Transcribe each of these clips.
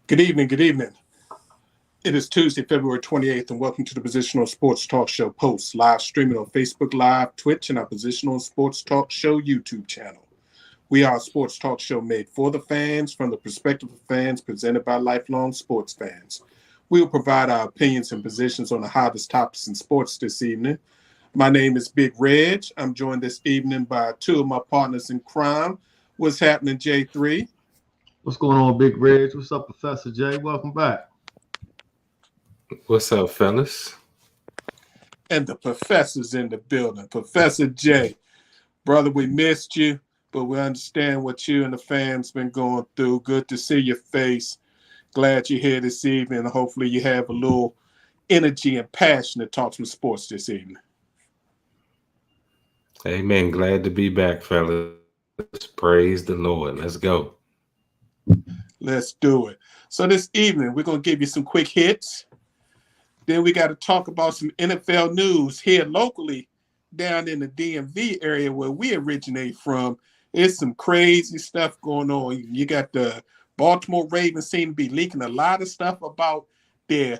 Good evening. Good evening. It is Tuesday, February 28th, and welcome to the Positional Sports Talk Show Post, live streaming on Facebook Live, Twitch, and our Positional Sports Talk Show YouTube channel. We are a sports talk show made for the fans, from the perspective of fans, presented by lifelong sports fans. We will provide our opinions and positions on the hottest topics in sports this evening. My name is Big Reg. I'm joined this evening by two of my partners in crime. What's happening, J3? What's going on, Big Reg? What's up, Professor J? Welcome back. What's up, fellas? And the professor's in the building. Professor J, brother, we missed you, but we understand what you and the fam's been going through. Good to see your face. Glad you're here this evening. Hopefully you have a little energy and passion to talk some sports this evening. Amen. Glad to be back, fellas. Praise the Lord. Let's go. Let's do it. So this evening, we're going to give you some quick hits. Then we got to talk about some NFL news here locally down in the DMV area where we originate from. There's some crazy stuff going on. You got the Baltimore Ravens seem to be leaking a lot of stuff about their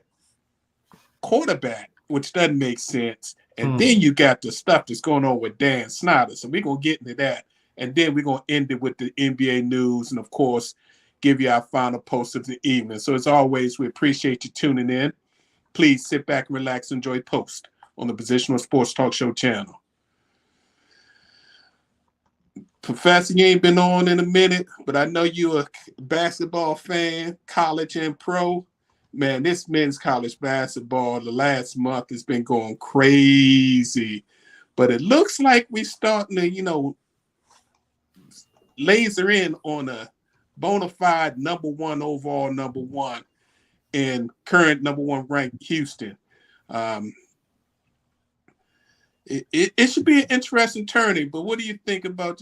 quarterback, which doesn't make sense. And then you got the stuff that's going on with Dan Snyder. So we're going to get into that. And then we're going to end it with the NBA news and, of course, give you our final post of the evening. So as always, we appreciate you tuning in. Please sit back and relax and enjoy Post on the Positional Sports Talk Show channel. Professor, you ain't been on in a minute, but I know you're a basketball fan, college and pro. Man, this men's college basketball the last month has been going crazy. But it looks like we're starting to, laser in on a bona fide number one overall number one and current number one ranked Houston. It should be an interesting turning, but what do you think about,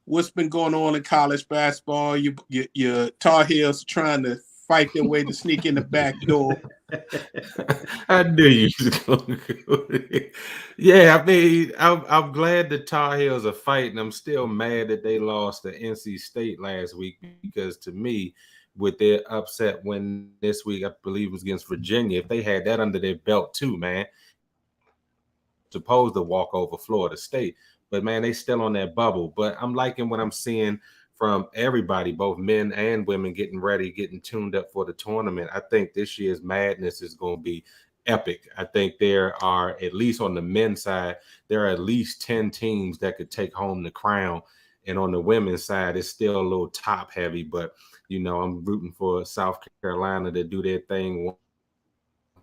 what's been going on in college basketball? Your Tar Heels trying to fight their way to sneak in the back door. I knew you was going to go there. Yeah, I mean, I'm glad the Tar Heels are fighting. I'm still mad that they lost to NC State last week because to me, with their upset win this week, I believe it was against Virginia, if they had that under their belt too, man, supposed to walk over Florida State. But, man, they still on that bubble. But I'm liking what I'm seeing from everybody, both men and women, getting ready, getting tuned up for the tournament. I think this year's madness is going to be epic. I think there are, at least on the men's side, there are at least 10 teams that could take home the crown. And on the women's side, it's still a little top heavy. But, I'm rooting for South Carolina to do their thing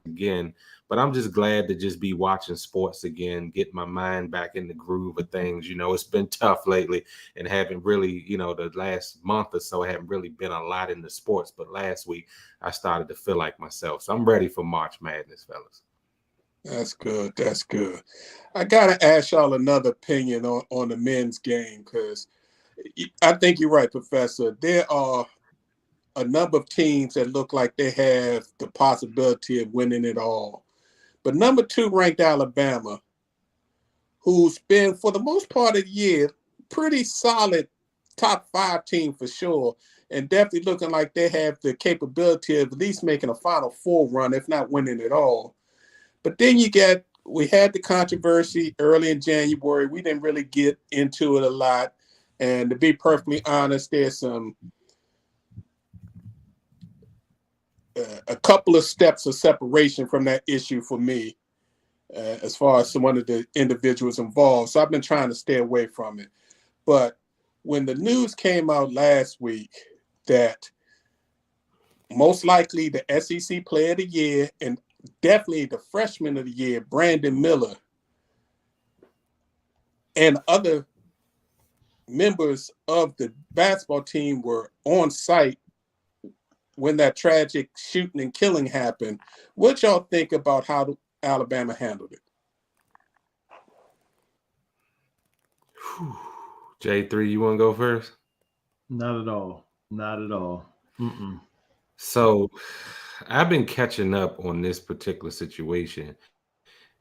again. But I'm just glad to just be watching sports again, get my mind back in the groove of things. It's been tough lately and haven't really, the last month or so, I haven't really been a lot in the sports. But last week, I started to feel like myself. So I'm ready for March Madness, fellas. That's good. That's good. I got to ask y'all another opinion on the men's game because I think you're right, Professor. There are a number of teams that look like they have the possibility of winning it all. But number 2 ranked Alabama, who's been, for the most part of the year, pretty solid top 5 team for sure, and definitely looking like they have the capability of at least making a Final Four run, if not winning it all. But then we had the controversy early in January. We didn't really get into it a lot. And to be perfectly honest, there's a couple of steps of separation from that issue for me as far as one of the individuals involved. So I've been trying to stay away from it. But when the news came out last week that most likely the SEC Player of the Year and definitely the Freshman of the Year, Brandon Miller, and other members of the basketball team were on site when that tragic shooting and killing happened, what y'all think about how Alabama handled it? J3, you want to go first? Not at all. Not at all. So I've been catching up on this particular situation.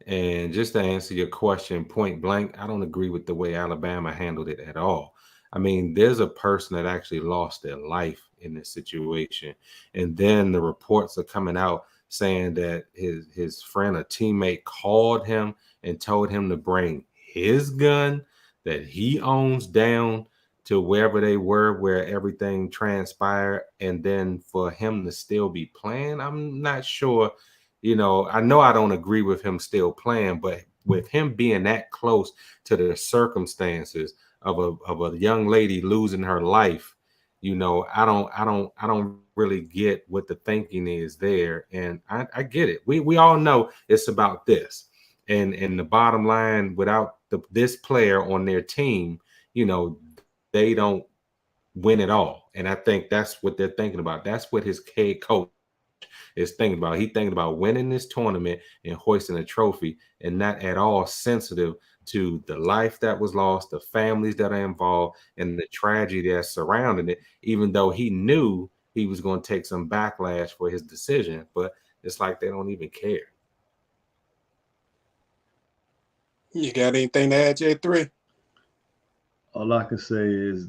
And just to answer your question point blank, I don't agree with the way Alabama handled it at all. I mean, there's a person that actually lost their life in this situation. And then the reports are coming out saying that his friend, a teammate, called him and told him to bring his gun that he owns down to wherever they were, where everything transpired, and then for him to still be playing. I'm not sure. I know I don't agree with him still playing, but with him being that close to the circumstances of a young lady losing her life, I don't really get what the thinking is there. And I get it. We all know it's about this. And the bottom line, without this player on their team, they don't win at all. And I think that's what they're thinking about. That's what his head coach is thinking about. He's thinking about winning this tournament and hoisting a trophy, and not at all sensitive to the life that was lost, the families that are involved, and the tragedy that's surrounding it, even though he knew he was going to take some backlash for his decision. But it's like they don't even care. You got anything to add, J3? All I can say is,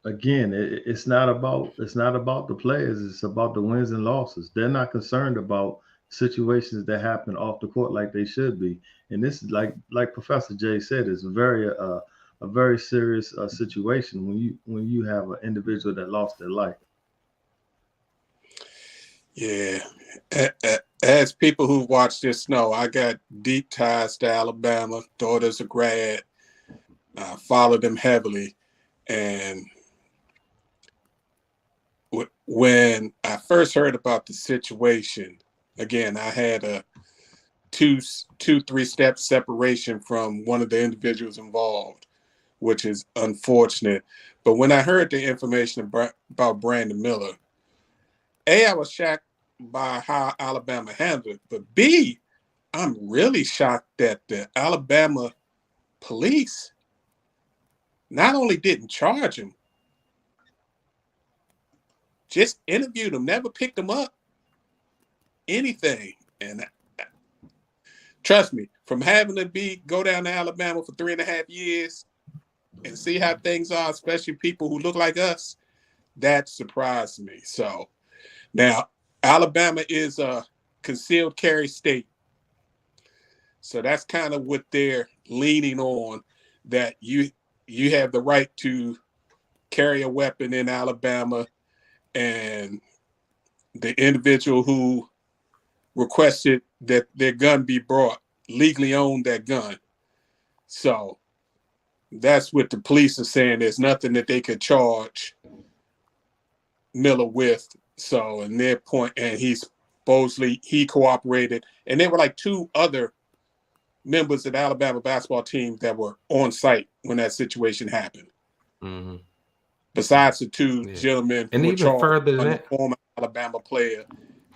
again, it's not about the players. It's about the wins and losses. They're not concerned about situations that happen off the court like they should be. And this is like Professor Jay said, it's a very serious situation when you have an individual that lost their life. Yeah. As people who watch this know, I got deep ties to Alabama. Daughter's a grad. I follow them heavily. And when I first heard about the situation, again, I had a 3-step separation from one of the individuals involved, which is unfortunate. But when I heard the information about Brandon Miller, A, I was shocked by how Alabama handled it, but B, I'm really shocked that the Alabama police not only didn't charge him, just interviewed him, never picked him up, anything. And trust me, from having to go down to Alabama for 3.5 years and see how things are, especially people who look like us, that surprised me. So now Alabama is a concealed carry state. So that's kind of what they're leaning on, that you have the right to carry a weapon in Alabama, and the individual who requested that their gun be brought legally owned that gun. So that's what the police are saying. There's nothing that they could charge Miller with. So in their point, and he cooperated, and there were like 2 other members of the Alabama basketball team that were on site when that situation happened. Mm-hmm. Besides the 2 gentlemen and who even were further than that, former Alabama player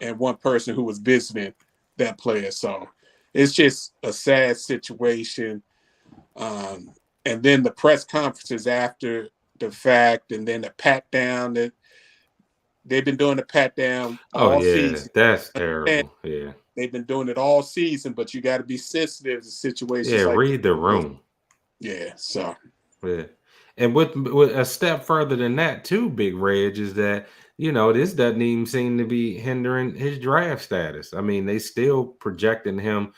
and one person who was visiting that player. So it's just a sad situation. And then the press conferences after the fact, and then the pat down that they've been doing the pat down all season. That's terrible. Yeah. They've been doing it all season, but you got to be sensitive to situations. Yeah, like read the room. Yeah, so. Yeah. And with a step further than that too, Big Reg, is that, this doesn't even seem to be hindering his draft status. I mean, they still projecting him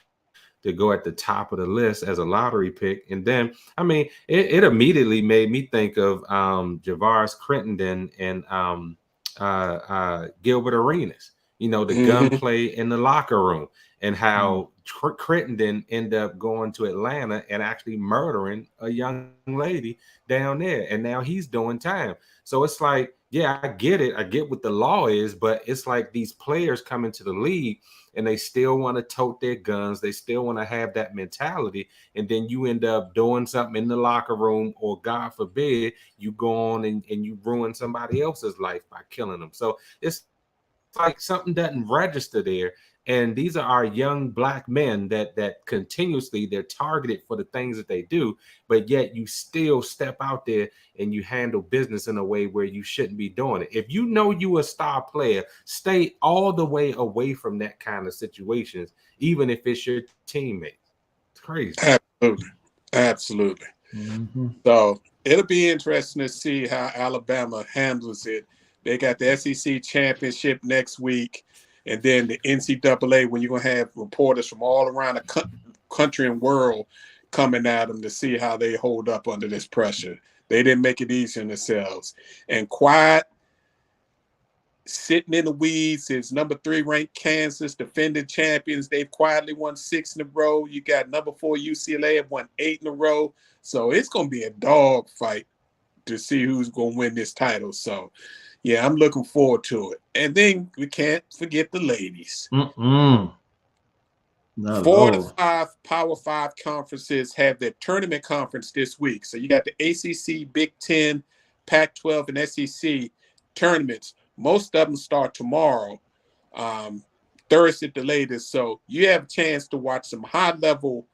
to go at the top of the list as a lottery pick. And then, I mean, it immediately made me think of Javaris Crittenden and Gilbert Arenas, the gunplay in the locker room, and how Crittenden ended up going to Atlanta and actually murdering a young lady down there. And now he's doing time. So it's like, yeah, I get it. I get what the law is, but it's like these players come into the league and they still want to tote their guns. They still want to have that mentality. And then you end up doing something in the locker room, or God forbid, you go on and you ruin somebody else's life by killing them. So it's like something doesn't register there. And these are our young Black men that continuously they're targeted for the things that they do, but yet you still step out there and you handle business in a way where you shouldn't be doing it. If you know you a star player, stay all the way away from that kind of situations, even if it's your teammates. It's crazy. Absolutely. Mm-hmm. So It'll be interesting to see how Alabama handles it. They got the SEC championship next week, and then the NCAA, when you're going to have reporters from all around the country and world coming at them to see how they hold up under this pressure. They didn't make it easy on themselves. And quiet, sitting in the weeds is number 3 ranked Kansas, defending champions. They've quietly won 6 in a row. You got number 4 UCLA have won 8 in a row. So it's going to be a dog fight to see who's going to win this title. So, yeah, I'm looking forward to it. And then we can't forget the ladies. 4 to 5 Power 5 conferences have their tournament conference this week. So you got the ACC, Big Ten, Pac-12, and SEC tournaments. Most of them start tomorrow, Thursday at the latest. So you have a chance to watch some high-level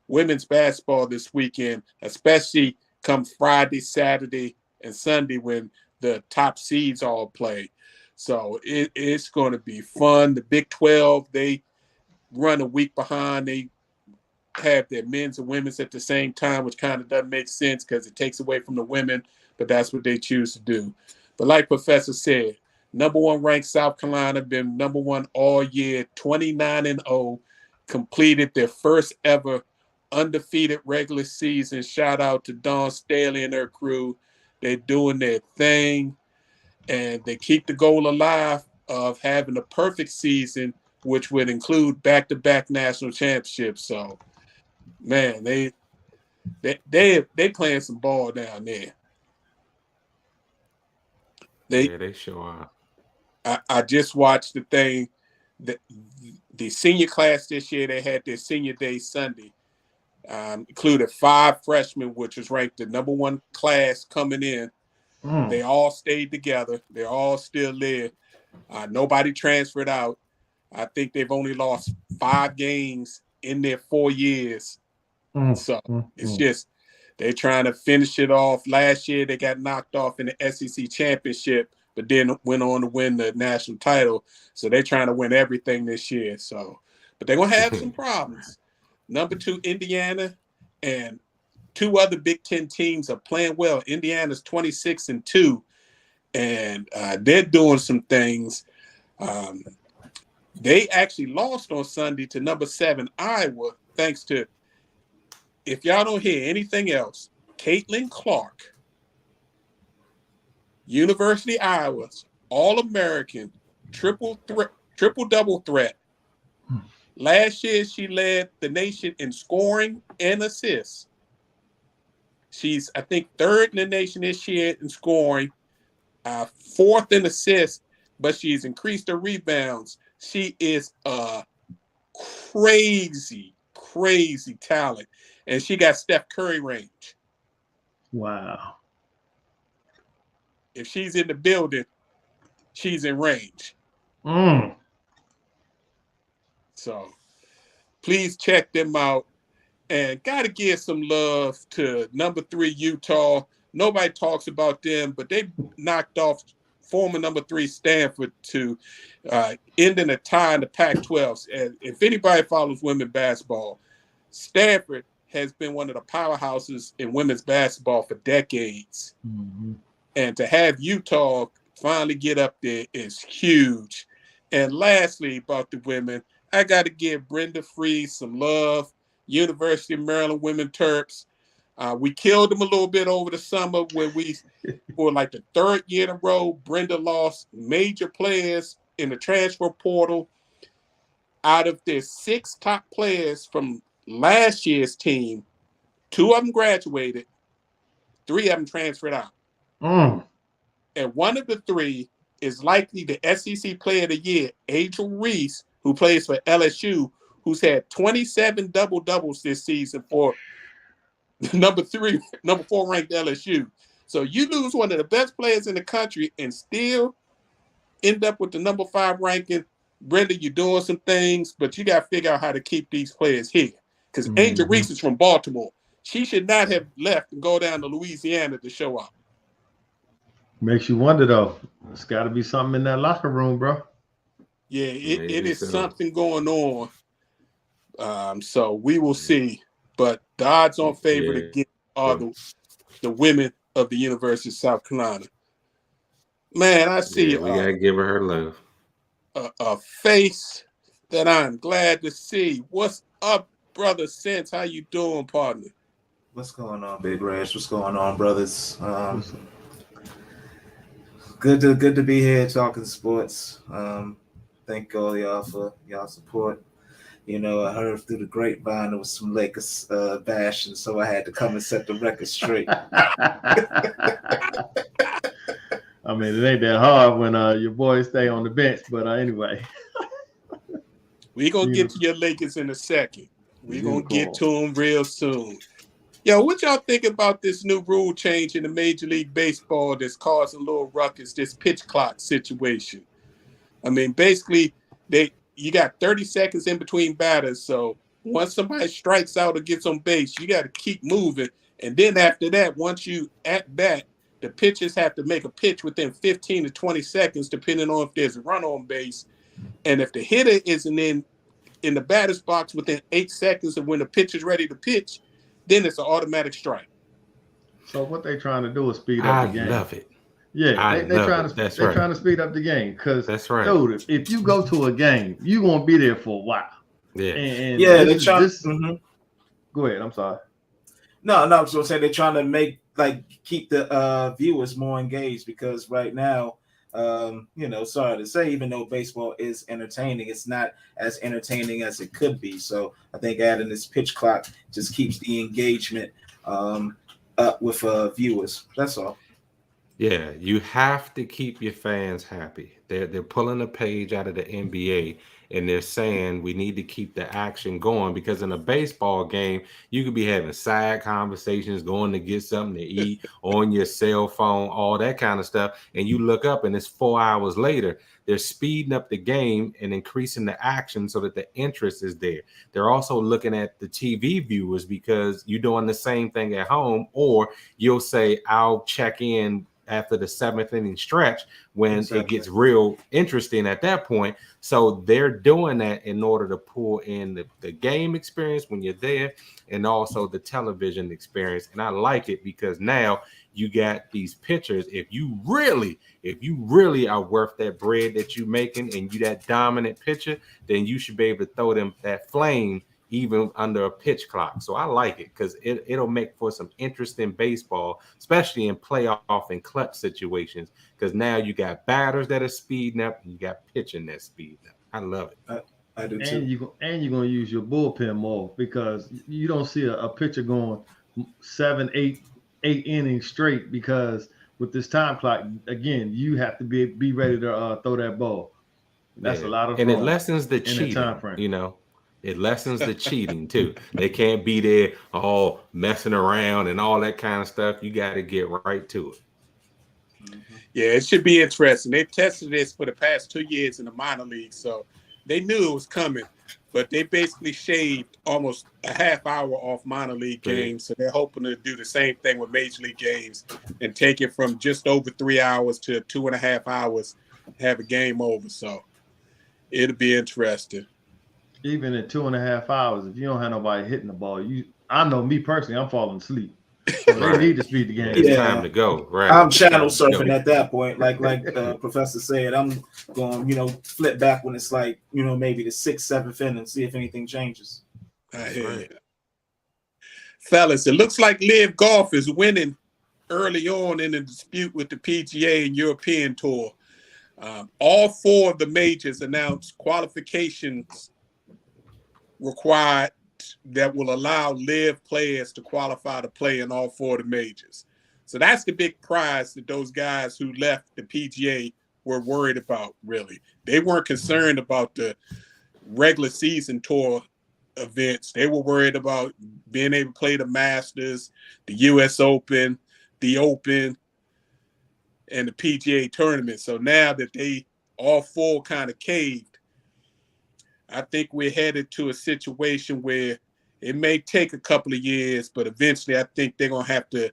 women's basketball this weekend, especially come Friday, Saturday, and Sunday when the top seeds all play. So it's going to be fun. The Big 12, they run a week behind. They have their men's and women's at the same time, which kind of doesn't make sense because it takes away from the women, but that's what they choose to do. But like Professor said, number 1 ranked South Carolina, been number 1 all year, 29-0, completed their first ever undefeated regular season. Shout out to Dawn Staley and her crew. They're doing their thing, and they keep the goal alive of having a perfect season, which would include back-to-back national championships. So, man, they playing some ball down there. They sure are. I just watched the thing. The senior class this year, they had their senior day Sunday. Included 5 freshmen, which was ranked the number 1 class coming in. They all stayed together. They're all still there. Nobody transferred out. I think they've only lost 5 games in their 4 years. So it's just they're trying to finish it off. Last year, they got knocked off in the SEC championship, but then went on to win the national title. So they're trying to win everything this year. So, but they're going to have some problems. Number 2, Indiana, and 2 other Big Ten teams are playing well. Indiana's 26-2, and they're doing some things. They actually lost on Sunday to number 7 Iowa, thanks to, if y'all don't hear anything else, Caitlin Clark, University of Iowa's All-American triple-double threat. Last year, she led the nation in scoring and assists. She's, I think, 3rd in the nation this year in scoring, 4th in assists, but she's increased her rebounds. She is a crazy talent, and she got Steph Curry range. Wow. If she's in the building, she's in range. So please check them out. And got to give some love to number 3 Utah. Nobody talks about them, but they knocked off former number 3 Stanford to ending a tie in the Pac-12. And if anybody follows women's basketball, Stanford has been one of the powerhouses in women's basketball for decades. And to have Utah finally get up there is huge. And lastly, about the women, I got to give Brenda Free some love. University of Maryland Women Terps. We killed them a little bit over the summer when we, for like the 3rd year in a row, Brenda lost major players in the transfer portal. Out of their 6 top players from last year's team, 2 of them graduated, 3 of them transferred out. And one of the 3 is likely the SEC Player of the Year, Angel Reese, who plays for LSU, who's had 27 double-doubles this season for number 4 ranked LSU. So you lose one of the best players in the country and still end up with the number 5 ranking. Brenda, you're doing some things, but you got to figure out how to keep these players here. Because Angel Reese is from Baltimore. She should not have left and go down to Louisiana to show up. Makes you wonder, though. There's got to be something in that locker room, bro. Yeah, it is something going on. So we will see. But the odds on favor to get are the women of the University of South Carolina. Man, I see we gotta give her love. A face that I'm glad to see. What's up, brother Sense? How you doing, partner? What's going on, Big Rash? What's going on, brothers? Good to be here talking sports. Thank all y'all for y'all support. You know, I heard through the grapevine there was some Lakers bashing, so I had to come and set the record straight. I mean, it ain't that hard when your boys stay on the bench, but anyway. We're going to get to your Lakers in a second. We're going to get to them real soon. Yo, what y'all think about this new rule change in the Major League Baseball that's causing a little ruckus, this pitch clock situation? I mean, basically, you got 30 seconds in between batters, so once somebody strikes out or gets on base, you got to keep moving. And then after that, once you at bat, the pitchers have to make a pitch within 15 to 20 seconds, depending on if there's a run on base. And if the hitter isn't in the batter's box within 8 seconds of when the pitcher's ready to pitch, then it's an automatic strike. So what they trying to do is speed up the game. I love it. Yeah, they're trying to speed up the game because that's right. Dude, if you go to a game, you're gonna be there for a while. Yeah, and they're trying. Go ahead. I'm sorry. No, I was gonna say they're trying to keep the viewers more engaged because right now, sorry to say, even though baseball is entertaining, it's not as entertaining as it could be. So I think adding this pitch clock just keeps the engagement up with viewers. That's all. Yeah, you have to keep your fans happy. They're pulling a page out of the NBA and they're saying we need to keep the action going because in a baseball game, you could be having side conversations, going to get something to eat on your cell phone, all that kind of stuff. And you look up and it's 4 hours later. They're speeding up the game and increasing the action so that the interest is there. They're also looking at the TV viewers because you're doing the same thing at home, or you'll say, I'll check in after the 7th inning stretch when it gets real interesting at that point. So they're doing that in order to pull in the game experience when you're there and also the television experience. And I like it because now you got these pitchers. If you really are worth that bread that you're making and you that dominant pitcher, then you should be able to throw them that flame even under a pitch clock. So I like it because it'll make for some interesting baseball, especially in playoff and clutch situations, because now you got batters that are speeding up and you got pitching that's speeding up. I love it. I do too. And you're going to use your bullpen more because you don't see a pitcher going 7, 8 innings straight because with this time clock, again, you have to be ready to throw that ball. That's a lot of and it lessens the cheating, time frame. It lessens the cheating too. They can't be there all messing around and all that kind of stuff. You got to get right to it. Yeah, it should be interesting. They tested this for the past 2 years in the minor league, so they knew it was coming. But they basically shaved almost a half hour off minor league games, so they're hoping to do the same thing with major league games and take it from just over 3 hours to 2.5 hours, have a game over. So it'll be interesting. Even in 2.5 hours, if you don't have nobody hitting the ball, I know me personally, I'm falling asleep. So they need to speed the game. It's time to go. Right. I'm channel surfing at that point. Like Professor said, I'm going, flip back when it's like, maybe the 6th, 7th inning and see if anything changes. I hear you. Fellas, it looks like Live Golf is winning early on in the dispute with the PGA and European Tour. All 4 of the majors announced qualifications required that will allow Live players to qualify to play in all 4 of the majors. So that's the big prize that those guys who left the PGA were worried about, really. They weren't concerned about the regular season tour events. They were worried about being able to play the Masters, the US Open, the Open, and the PGA tournament. So now that they all 4 kind of caved, I think we're headed to a situation where it may take a couple of years, but eventually I think they're going to have to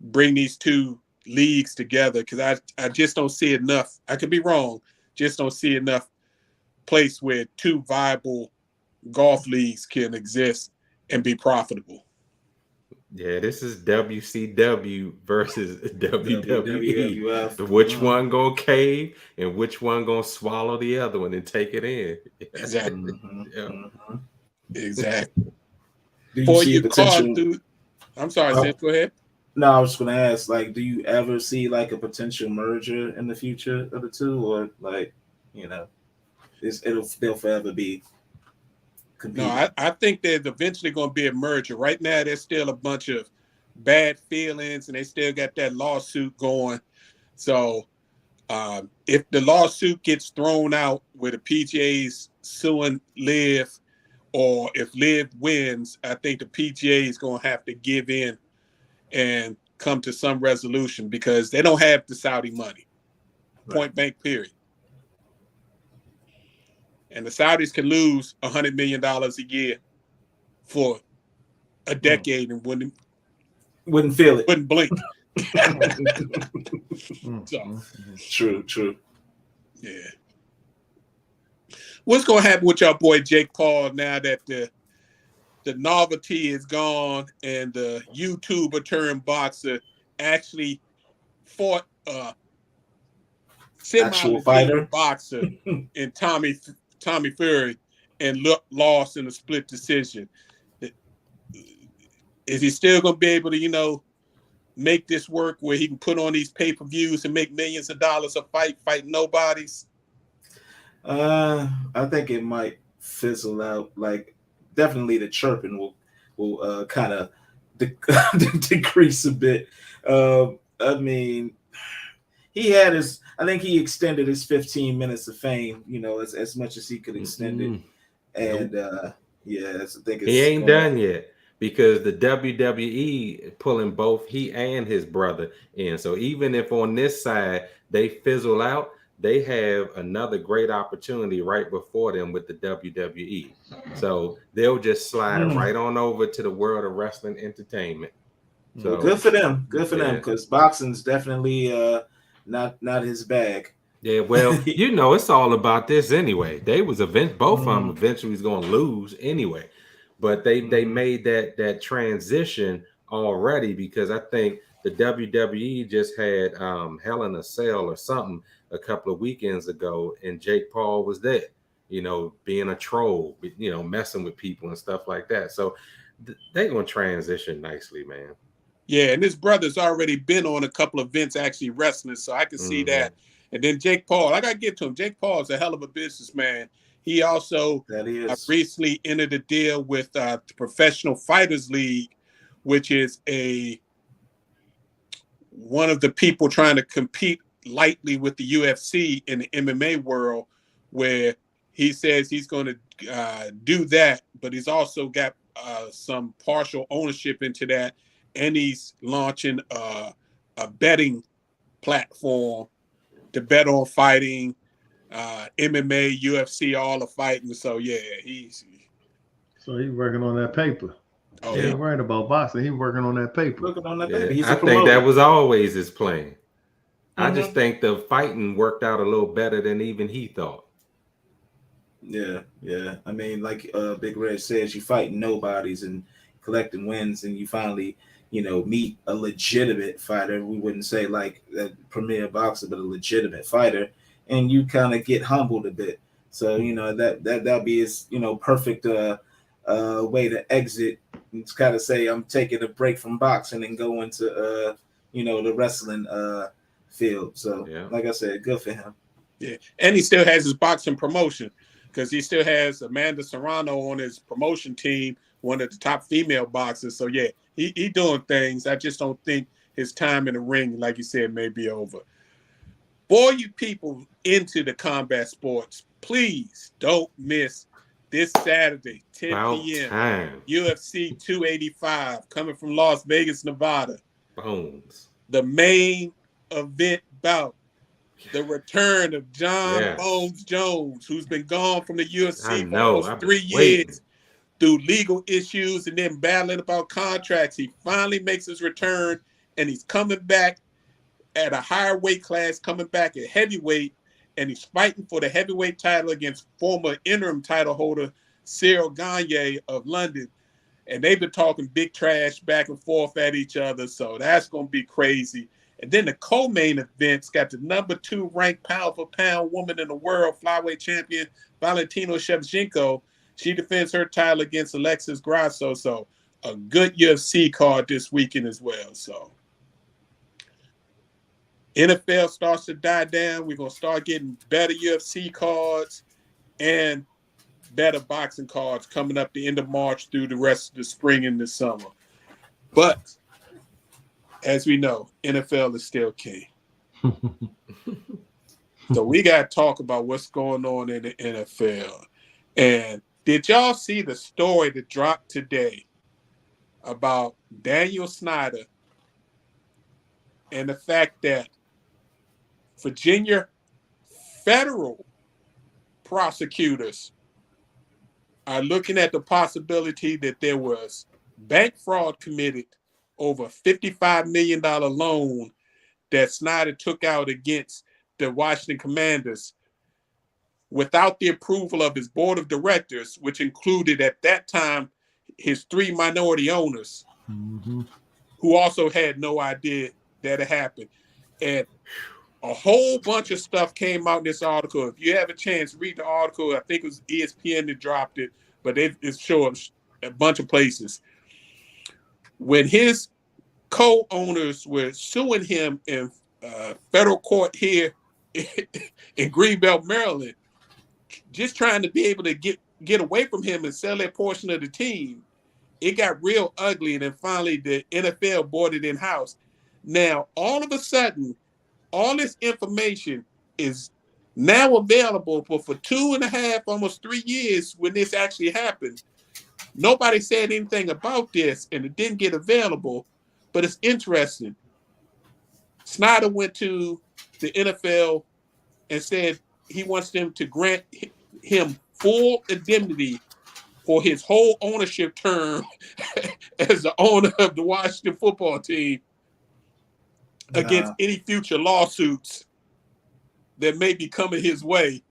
bring these 2 leagues together because I just don't see enough. I could be wrong. Just don't see enough place where 2 viable golf leagues can exist and be profitable. Yeah, this is WCW versus WWE. WWF. Which one gonna cave and which one gonna swallow the other one and take it in? Exactly. Yeah. Exactly. Do you Before see you a call potential? through, I'm sorry, Oh. Sid, go ahead. No, I was just gonna ask, like, do you ever see like a potential merger in the future of the two, or like, they'll forever be No, competing? I think there's eventually going to be a merger. Right now, there's still a bunch of bad feelings, and they still got that lawsuit going. So, if the lawsuit gets thrown out where the PGA's suing Liv, or if Liv wins, I think the PGA is going to have to give in and come to some resolution because they don't have the Saudi money. Point blank, period. And the Saudis can lose $100 million a year for a decade and wouldn't feel it. Wouldn't blink. So, True. yeah. What's going to happen with your boy Jake Paul now that the novelty is gone and the YouTuber turned boxer actually fought a Actual fighter boxer in Tommy Fury and lost in a split decision? Is he still going to be able to, make this work where he can put on these pay-per-views and make millions of dollars a fight nobodies? I think it might fizzle out. Like, definitely the chirping will kind of decrease a bit. I mean, I think he extended his 15 minutes of fame, as much as he could extend it. And I think he ain't done yet because the WWE pulling both he and his brother in. So even if on this side they fizzle out, they have another great opportunity right before them with the WWE. So they'll just slide right on over to the world of wrestling entertainment. So good for them. Good for them, because boxing's definitely not his bag. Yeah, well, it's all about this anyway. They was both of them eventually was going to lose anyway, but they made that transition already because I think the WWE just had Hell in a Cell or something a couple of weekends ago, and Jake Paul was there, being a troll, messing with people and stuff like that. So they're going to transition nicely, man. Yeah, and his brother's already been on a couple of events actually wrestling, so I can see that. And then Jake Paul, I got to get to him. Jake Paul is a hell of a businessman. He also recently entered a deal with the Professional Fighters League, which is one of the people trying to compete lightly with the UFC in the MMA world, where he says he's going to do that, but he's also got some partial ownership into that, and he's launching a betting platform to bet on fighting, MMA, UFC, all the fighting. So yeah, he's working on that paper. Oh, he ain't worried about boxing. He's working on that paper. I think that was always his plan. I just think the fighting worked out a little better than even he thought. Yeah. I mean, like Big Red says, you fight nobodies and collecting wins, and you finally, meet a legitimate fighter. We wouldn't say like a premier boxer, but a legitimate fighter, and you kind of get humbled a bit. So that'll be his perfect way to exit. It's kind of say I'm taking a break from boxing and go into the wrestling field. So like I said, good for him. Yeah, and he still has his boxing promotion because he still has Amanda Serrano on his promotion team, one of the top female boxers. So yeah, he doing things. I just don't think his time in the ring, like you said, may be over. For you people into the combat sports, please don't miss this Saturday, 10 p.m. UFC 285 coming from Las Vegas, Nevada. Bones. The main event bout. The return of John Bones Jones, who's been gone from the UFC for almost 3 years through legal issues and then battling about contracts. He finally makes his return, and he's coming back at a higher weight class, coming back at heavyweight, and he's fighting for the heavyweight title against former interim title holder Cyril Gane of London. and they've been talking big trash back and forth at each other. So that's going to be crazy. And then the co-main events got the number 2 ranked pound for pound woman in the world, flyweight champion Valentina Shevchenko. She defends her title against Alexis Grasso. So a good UFC card this weekend as well. So NFL starts to die down. We're going to start getting better UFC cards and better boxing cards coming up the end of March through the rest of the spring and the summer. But as we know, NFL is still king. So we got to talk about what's going on in the NFL. And did y'all see the story that dropped today about Daniel Snyder and the fact that Virginia federal prosecutors are looking at the possibility that there was bank fraud committed over a $55 million loan that Snyder took out against the Washington Commanders without the approval of his board of directors, which included at that time his 3 minority owners, who also had no idea that it happened. And a whole bunch of stuff came out in this article. If you have a chance, read the article. I think it was ESPN that dropped it, but it's showing a bunch of places. When his co-owners were suing him in federal court here in Greenbelt, Maryland, just trying to be able to get away from him and sell that portion of the team, it got real ugly. And then finally the NFL bought it in-house. Now, all of a sudden, all this information is now available, but for 2.5, almost 3 years when this actually happened, nobody said anything about this, and it didn't get available. But it's interesting. Snyder went to the NFL and said he wants them to grant him full indemnity for his whole ownership term as the owner of the Washington football team against any future lawsuits that may be coming his way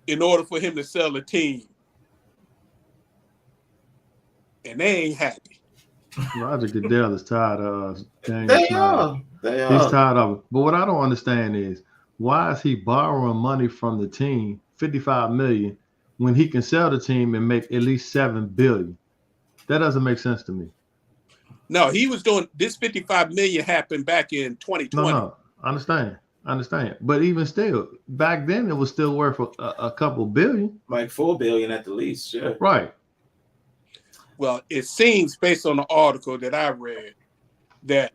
in order for him to sell the team. And they ain't happy. Roger Goodell is tired of Daniel They Snyder. are. They are. He's tired of it. But what I don't understand is, why is he borrowing money from the team, $55 million, when he can sell the team and make at least $7 billion? That doesn't make sense to me. No, he was doing this. $55 million happened back in 2020. No, I understand. But even still, back then it was still worth a couple billion. Like $4 billion at the least, yeah. Right. Well, it seems based on the article that I read that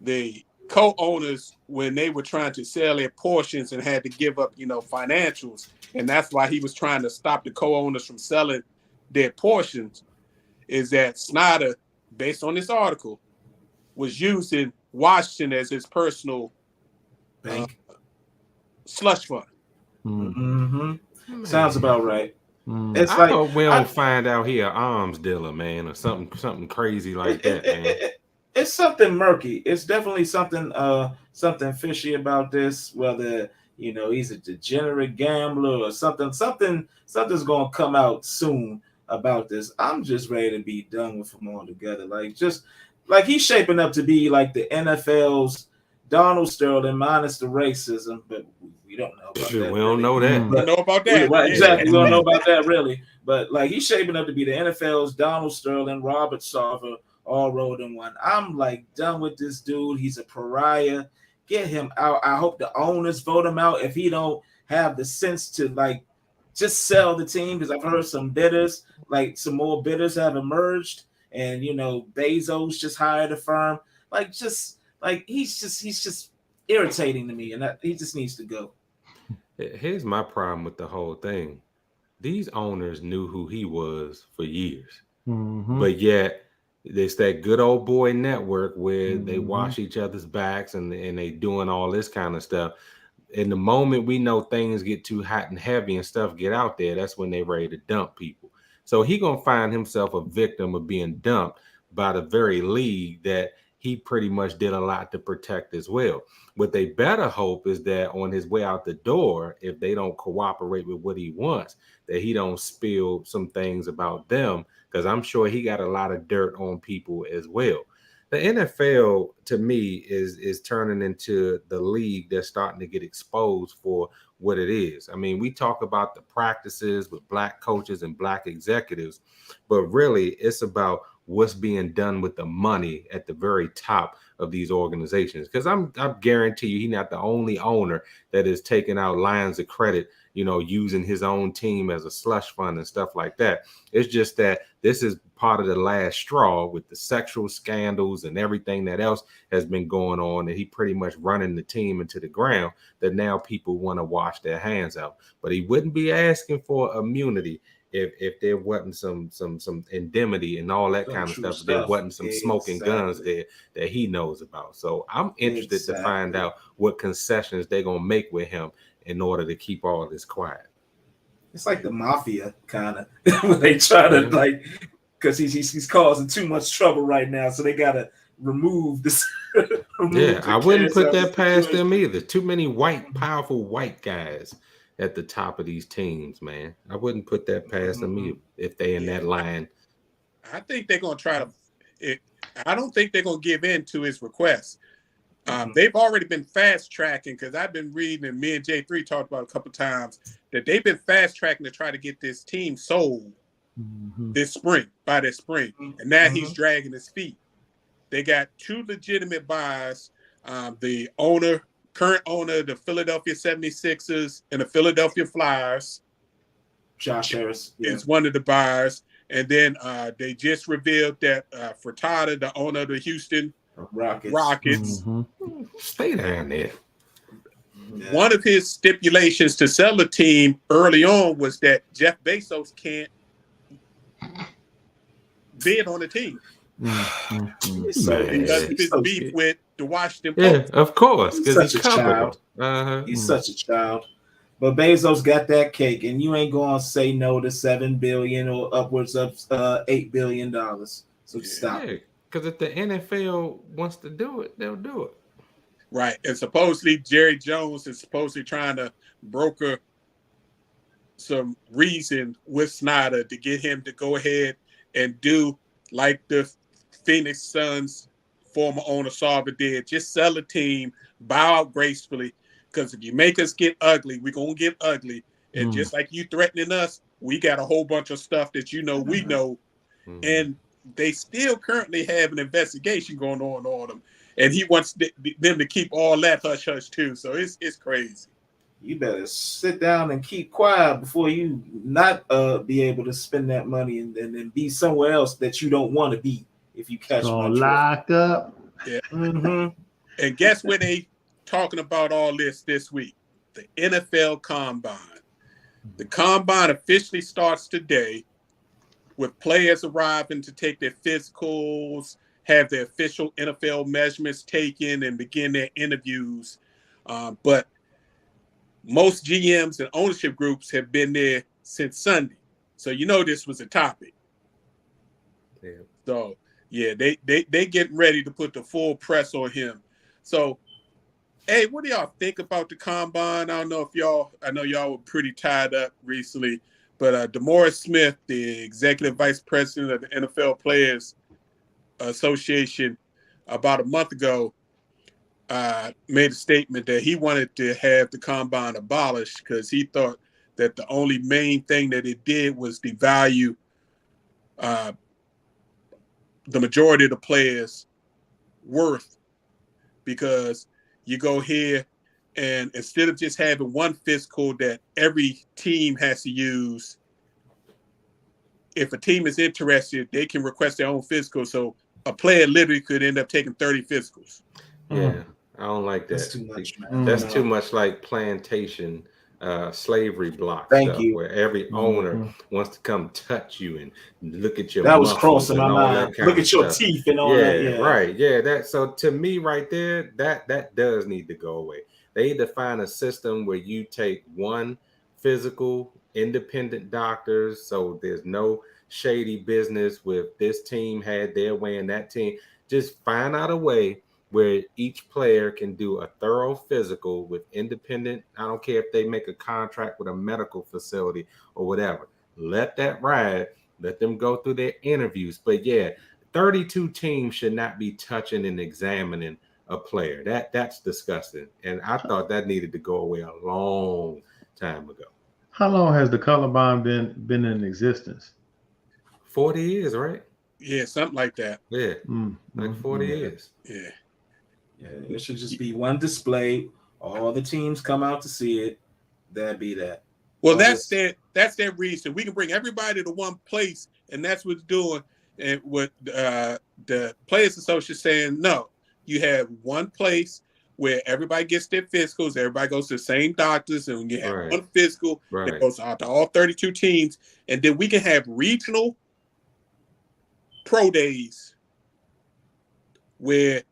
the co-owners, when they were trying to sell their portions and had to give up, financials, and that's why he was trying to stop the co-owners from selling their portions, is that Snyder, based on this article, was using Washington as his personal Bank. slush fund. Sounds about right. It's I hope we don't find out he an arms dealer, man, or something crazy like that, man. It's something murky. It's definitely something fishy about this. Whether he's a degenerate gambler or something's gonna come out soon about this. I'm just ready to be done with him altogether. Like he's shaping up to be like the NFL's Donald Sterling minus the racism, but we don't know about that. We don't know that. We don't know about that. Right, exactly. We don't know about that really. But like he's shaping up to be the NFL's Donald Sterling, Robert Sarver, all rolled in one. I'm like done with this dude. He's a pariah. Get him out. I hope the owners vote him out if he don't have the sense to just sell the team, because I've heard some more bidders have emerged, and Bezos just hired a firm. He's just irritating to me, and he just needs to go. Here's my problem with the whole thing. These owners knew who he was for years, but yet it's that good old boy network where they wash each other's backs and they doing all this kind of stuff. In the moment we know things get too hot and heavy and stuff get out there, that's when they ready to dump people. So he gonna find himself a victim of being dumped by the very league that he pretty much did a lot to protect as well. What they better hope is that on his way out the door, if they don't cooperate with what he wants, that he don't spill some things about them, because I'm sure he got a lot of dirt on people as well. The NFL, to me, is turning into the league that's starting to get exposed for what it is. I mean, we talk about the practices with black coaches and black executives, but really it's about what's being done with the money at the very top of these organizations. Because I guarantee you, he's not the only owner that is taking out lines of credit, using his own team as a slush fund and stuff like that. It's just that this is part of the last straw with the sexual scandals and everything that else has been going on, and he pretty much running the team into the ground, that now people want to wash their hands out. But he wouldn't be asking for immunity if there wasn't some indemnity and all that kind of stuff. There wasn't some smoking guns there that he knows about. So I'm interested to find out what concessions they're gonna make with him in order to keep all this quiet. It's like the mafia kind of. They try to because he's causing too much trouble right now, so they gotta remove this. I wouldn't put that past them either. Too many powerful white guys at the top of these teams, man. I wouldn't put that past them either if they in that line. I think they're gonna try to. I don't think they're gonna give in to his request. They've already been fast tracking, because I've been reading, and me and J3 talked about a couple times, that they've been fast tracking to try to get this team sold this spring, by this spring. And now he's dragging his feet. They got two legitimate buyers. The current owner of the Philadelphia 76ers and the Philadelphia Flyers, Josh Harris, is one of the buyers. And then they just revealed that Furtada, the owner of the Houston Rockets. Stay down there. One of his stipulations to sell the team early on was that Jeff Bezos can't bid on the team. Because of his beef with the Washington Post. Yeah, of course. He's such a child. He's such a child. But Bezos got that cake, and you ain't gonna say no to $7 billion or upwards of $8 billion. So stop. Because if the NFL wants to do it, they'll do it. Right. And supposedly Jerry Jones is supposedly trying to broker some reason with Snyder to get him to go ahead and do like the Phoenix Suns former owner Sarver did. Just sell a team, bow out gracefully. Because if you make us get ugly, we're going to get ugly. And just like you threatening us, we got a whole bunch of stuff that we know. And they still currently have an investigation going on them. And he wants them to keep all that hush-hush too. So it's crazy. You better sit down and keep quiet before you not be able to spend that money and be somewhere else that you don't want to be if you catch my drift. Lock up. Yeah. And guess where they talking about all this week? The NFL Combine. The Combine officially starts today, with players arriving to take their physicals, have their official NFL measurements taken, and begin their interviews. But most GMs and ownership groups have been there since Sunday. So this was a topic. Yeah. So, they getting ready to put the full press on him. So, hey, what do y'all think about the Combine? I know y'all were pretty tied up recently, but DeMaurice Smith, the executive vice president of the NFL Players Association, about a month ago, made a statement that he wanted to have the Combine abolished because he thought that the only main thing that it did was devalue the majority of the players' worth, because you go here and instead of just having one physical that every team has to use, if a team is interested, they can request their own physical. So a player literally could end up taking 30 physicals. Yeah, I don't like that. That's too much, man. That's too much like plantation slavery block Thank stuff, you. where every owner wants to come touch you and look at your That was muscles crossing and my all that mind. kind Look of at your stuff. teeth and all that. Yeah, Right. Yeah, that so to me right there, that does need to go away. They need to find a system where you take one physical, independent doctors, so there's no shady business with this team had their way and that team. Just find out a way where each player can do a thorough physical with independent. I don't care if they make a contract with a medical facility or whatever. Let that ride. Let them go through their interviews. But yeah, 32 teams should not be touching and examining a player. That's disgusting. And I thought that needed to go away a long time ago. How long has the Columbine been in existence? 40 years, right? Yeah, something like that. Yeah, like 40 Yeah. years. Yeah. Yeah, it should just be one display. All the teams come out to see it. That'd be that. Well, Oh, that's their reason. We can bring everybody to one place, and that's what's doing. And what the Players Association saying, no, you have one place where everybody gets their physicals, everybody goes to the same doctors, and you have Right. one physical that Right. goes out to all 32 teams, and then we can have regional pro days where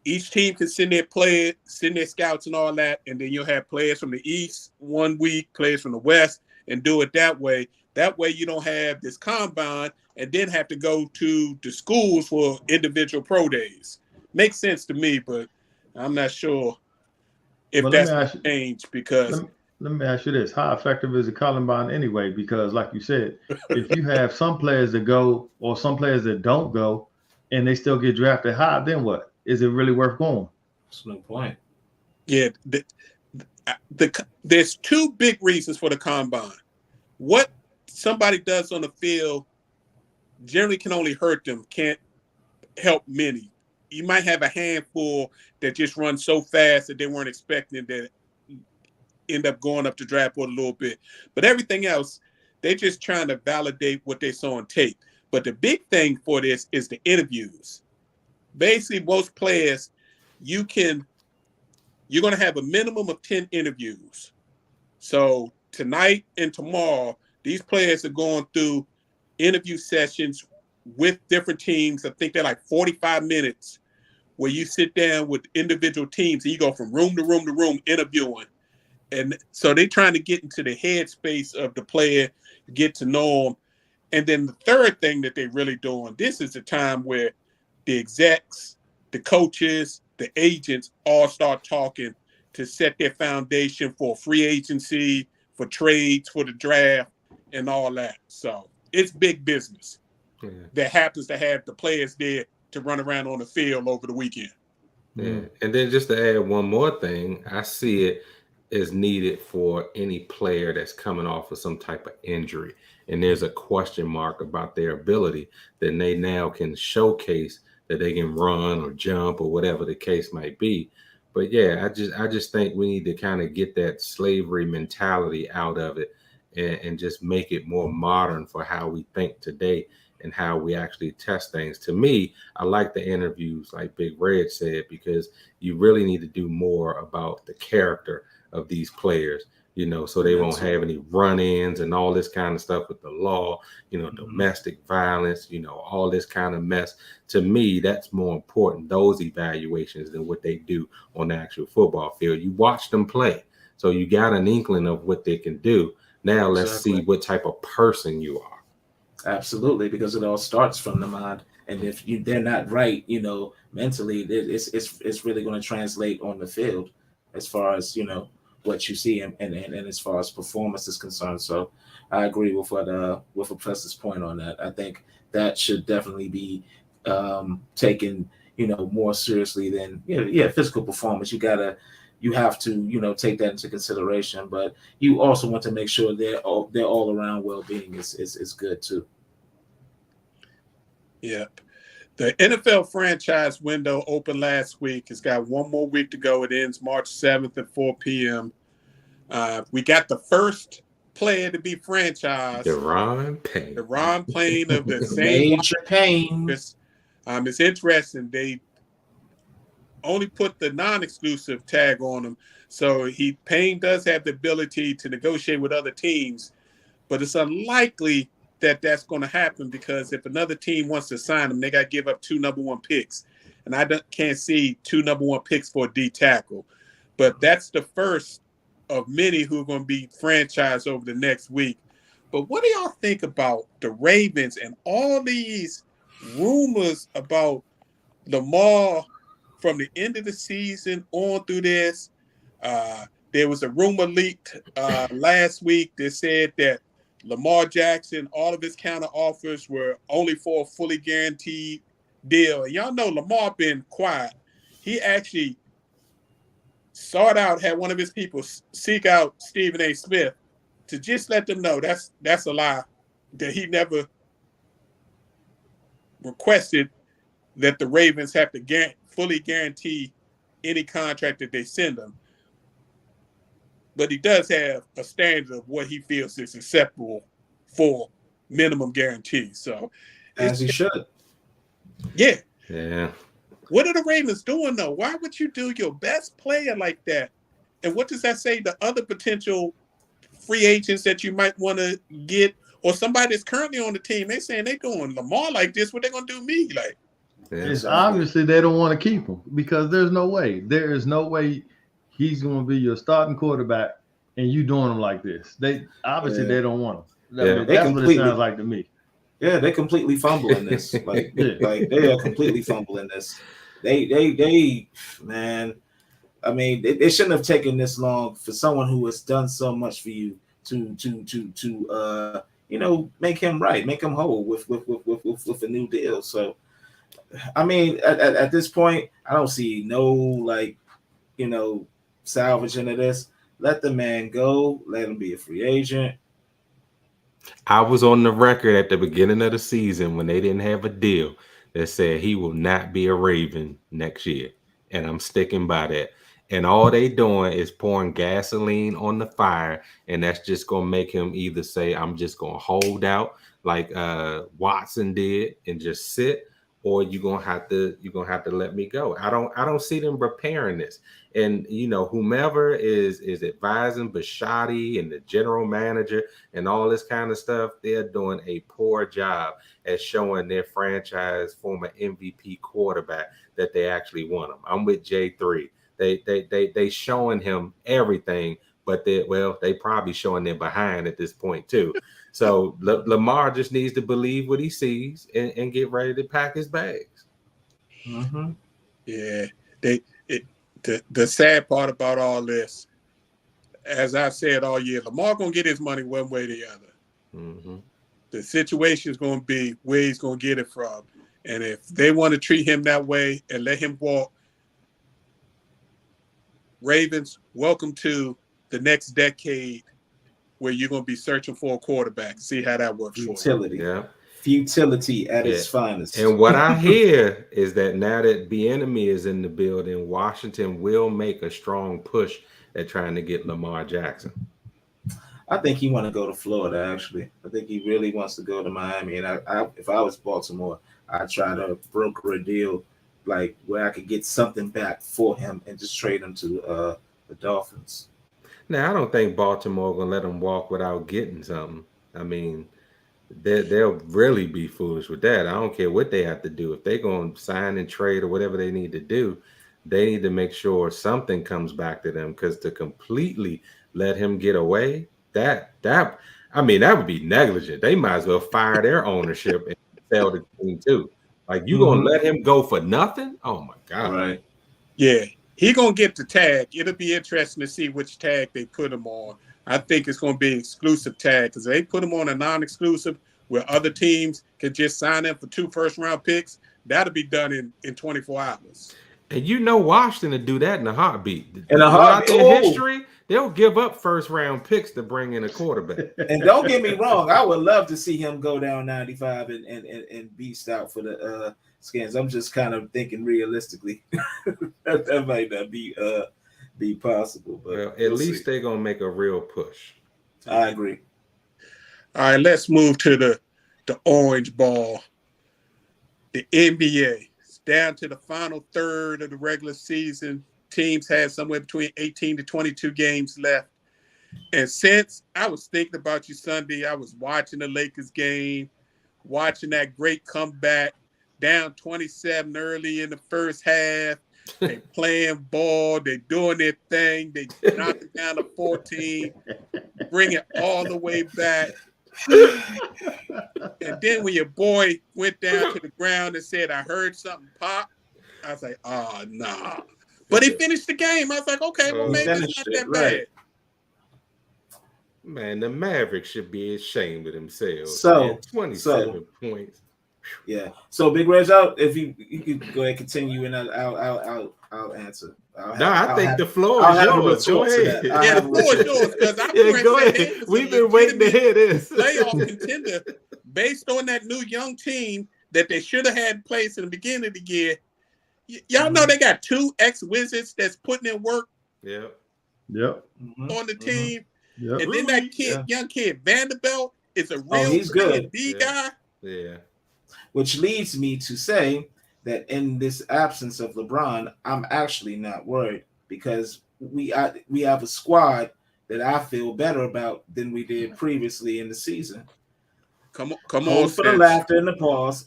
each team can send their scouts and all that, and then you'll have players from the East one week, players from the West, and do it that way. That way you don't have this combine and then have to go to the schools for individual pro days. Makes sense to me, but I'm not sure if Well, that's changed because let me ask you this. How effective is the Columbine anyway? Because like you said, if you have some players that go or some players that don't go and they still get drafted high, then what? Is it really worth going? That's no point. yeah, there's two big reasons for the combine. What somebody does on the field generally can only hurt them, can't help many. You might have a handful that just run so fast that they weren't expecting that end up going up the draft board a little bit. But everything else, they're just trying to validate what they saw on tape. But the big thing for this is the interviews. Basically, most players, you're going to have a minimum of 10 interviews. So tonight and tomorrow, these players are going through interview sessions with different teams. I think they're like 45 minutes where you sit down with individual teams and you go from room to room to room interviewing. And so they're trying to get into the headspace of the player, get to know them. And then the third thing that they're really doing, this is the time where the execs, the coaches, the agents all start talking to set their foundation for free agency, for trades, for the draft, and all that. So it's big business that happens to have the players there to run around on the field over the weekend. Yeah. And then just to add one more thing, I see it as needed for any player that's coming off of some type of injury. And there's a question mark about their ability that they now can showcase that they can run or jump or whatever the case might be. But yeah, I just think we need to kind of get that slavery mentality out of it and just make it more modern for how we think today and how we actually test things. To me, I like the interviews like Big Red said, because you really need to do more about the character of these players, you know, so they won't have any run-ins and all this kind of stuff with the law, you know, domestic violence, you know, all this kind of mess. To me, that's more important, those evaluations, than what they do on the actual football field. You watch them play, so you got an inkling of what they can do. Now let's see what type of person you are. Absolutely, because it all starts from the mind. And if they're not right, you know, mentally, it's really going to translate on the field as far as, you know, what you see and as far as performance is concerned. So I agree with with Professor's point on that. I think that should definitely be taken, you know, more seriously than physical performance. You have to, you know, take that into consideration, but you also want to make sure their all around well-being is good too. Yep. The NFL franchise window opened last week. It's got one more week to go. It ends March 7th at 4 p.m. We got the first player to be franchised. Deron Payne. Deron Payne of the same Major Payne. It's interesting. They only put the non-exclusive tag on him. So Payne does have the ability to negotiate with other teams, but it's unlikely that that's going to happen, because if another team wants to sign him, they got to give up 2 number 1 picks. And I can't see 2 number 1 picks for a D tackle. But that's the first of many who are going to be franchised over the next week. But what do y'all think about the Ravens and all these rumors about Lamar from the end of the season on through this. There was a rumor leaked last week that said that Lamar Jackson, all of his counter offers were only for a fully guaranteed deal. And y'all know Lamar been quiet. He actually had one of his people seek out Stephen A. Smith to just let them know that's a lie, that he never requested that the Ravens have to fully guarantee any contract that they send him. But he does have a standard of what he feels is acceptable for minimum guarantee. So, as he should. Yeah. Yeah. What are the Ravens doing, though? Why would you do your best player like that? And what does that say to other potential free agents that you might want to get, or somebody that's currently on the team? They saying they doing Lamar like this. What they gonna do me like? It's obviously they don't want to keep him because there is no way he's going to be your starting quarterback and you doing him like this. They don't want him. That's what it sounds like to me. Yeah, they completely fumble in this. Like they are completely fumbling this. They man. I mean, they shouldn't have taken this long for someone who has done so much for you to make him right, make him whole with a new deal. So, I mean, at this point, I don't see no salvaging of this. Let the man go. Let him be a free agent. I was on the record at the beginning of the season when they didn't have a deal that said he will not be a Raven next year. And I'm sticking by that. And all they doing is pouring gasoline on the fire. And that's just going to make him either say, I'm just going to hold out like Watson did and just sit, or you're gonna have to let me go. I don't see them repairing this. And whomever is advising Bisciotti and the general manager and all this kind of stuff, they're doing a poor job at showing their franchise former MVP quarterback that they actually want him. I'm with J3. They showing him everything, but they probably showing them behind at this point too. So Lamar just needs to believe what he sees and get ready to pack his bags. Mm-hmm. Yeah, the sad part about all this, as I've said all year, Lamar gonna get his money one way or the other. Mm-hmm. The situation is gonna be where he's gonna get it from, and if they want to treat him that way and let him walk, Ravens, welcome to the next decade where you're going to be searching for a quarterback. See how that works. Futility. Yeah. Futility at its finest. And what I hear is that now that Bieniemy is in the building, Washington will make a strong push at trying to get Lamar Jackson. I think he want to go to Florida, actually. I think he really wants to go to Miami. And if I was Baltimore, I'd try to broker a deal like where I could get something back for him and just trade him to the Dolphins. Now, I don't think Baltimore gonna let him walk without getting something. I mean, they'll really be foolish with that. I don't care what they have to do. If they're gonna sign and trade or whatever they need to do, they need to make sure something comes back to them. Because to completely let him get away, that would be negligent. They might as well fire their ownership and sell the team too. Like you gonna let him go for nothing? Oh my God! Right? Yeah. He gonna get the tag. It'll be interesting to see which tag they put him on. I think it's gonna be an exclusive tag because they put him on a non-exclusive where other teams can just sign him for 2 first-round picks. That'll be done in 24 hours. And Washington to do that in a heartbeat. In a heartbeat. In history, they'll give up first-round picks to bring in a quarterback. And don't get me wrong, I would love to see him go down 95 and beast out for the Skins. I'm just kind of thinking realistically that might not be possible. But at least they're gonna make a real push. I agree. All right, let's move to the orange ball. The NBA. It's down to the final third of the regular season. Teams had somewhere between 18 to 22 games left. And since I was thinking about you Sunday, I was watching the Lakers game, watching that great comeback, down 27 early in the first half. They playing ball. They doing their thing. They knocking down to 14, bring it all the way back. And then when your boy went down to the ground and said, "I heard something pop," I was like, "Oh nah." But he finished the game. I was like, "Okay, well maybe it's not that bad." Man, the Mavericks should be ashamed of themselves. So, man. 27 points. Yeah. So Big Reg out. If you could go ahead and continue, and I'll answer. I think the floor is yours. Go ahead. Yeah, the floor is yours because I'm go ahead. We've been waiting to hear this. Playoff contender based on that new young team that they should have had in place in the beginning of the year. Y'all know they got 2 ex-Wizards that's putting in work. Yep. On the team. Yep. And then that kid, young kid, Vanderbilt, is a real he's good. D guy. Yeah. Which leads me to say that in this absence of LeBron, I'm actually not worried because we have a squad that I feel better about than we did previously in the season. Come Hold on, for the laughter and the pause.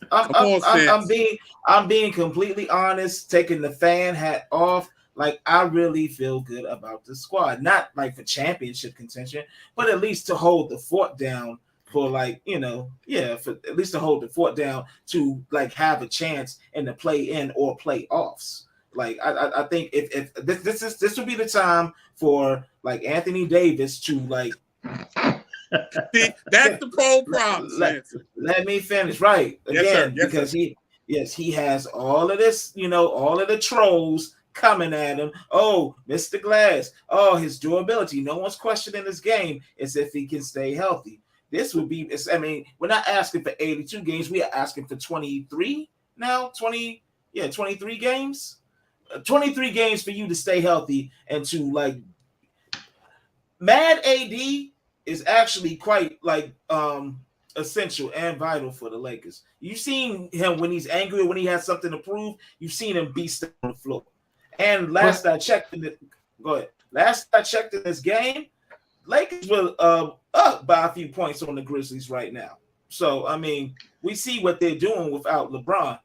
I'm being completely honest, taking the fan hat off. Like, I really feel good about the squad, not like for championship contention, but at least to hold the fort down for for at least to hold the fort down to like have a chance in the play-in or playoffs. Like, I think if this would be the time for like Anthony Davis to like. See, that's the pro problem. Let me finish right again, because he has all of this, all of the trolls coming at him. Oh, Mr. Glass. Oh, his durability. No one's questioning his game. It's if he can stay healthy. This would be. We're not asking for 82 games. We are asking for 23 now. 23 games. 23 games for you to stay healthy and to like. Mad AD is actually quite like essential and vital for the Lakers. You've seen him when he's angry or when he has something to prove. You've seen him beast on the floor. And last I checked in this game, Lakers were up by a few points on the Grizzlies right now. So we see what they're doing without LeBron.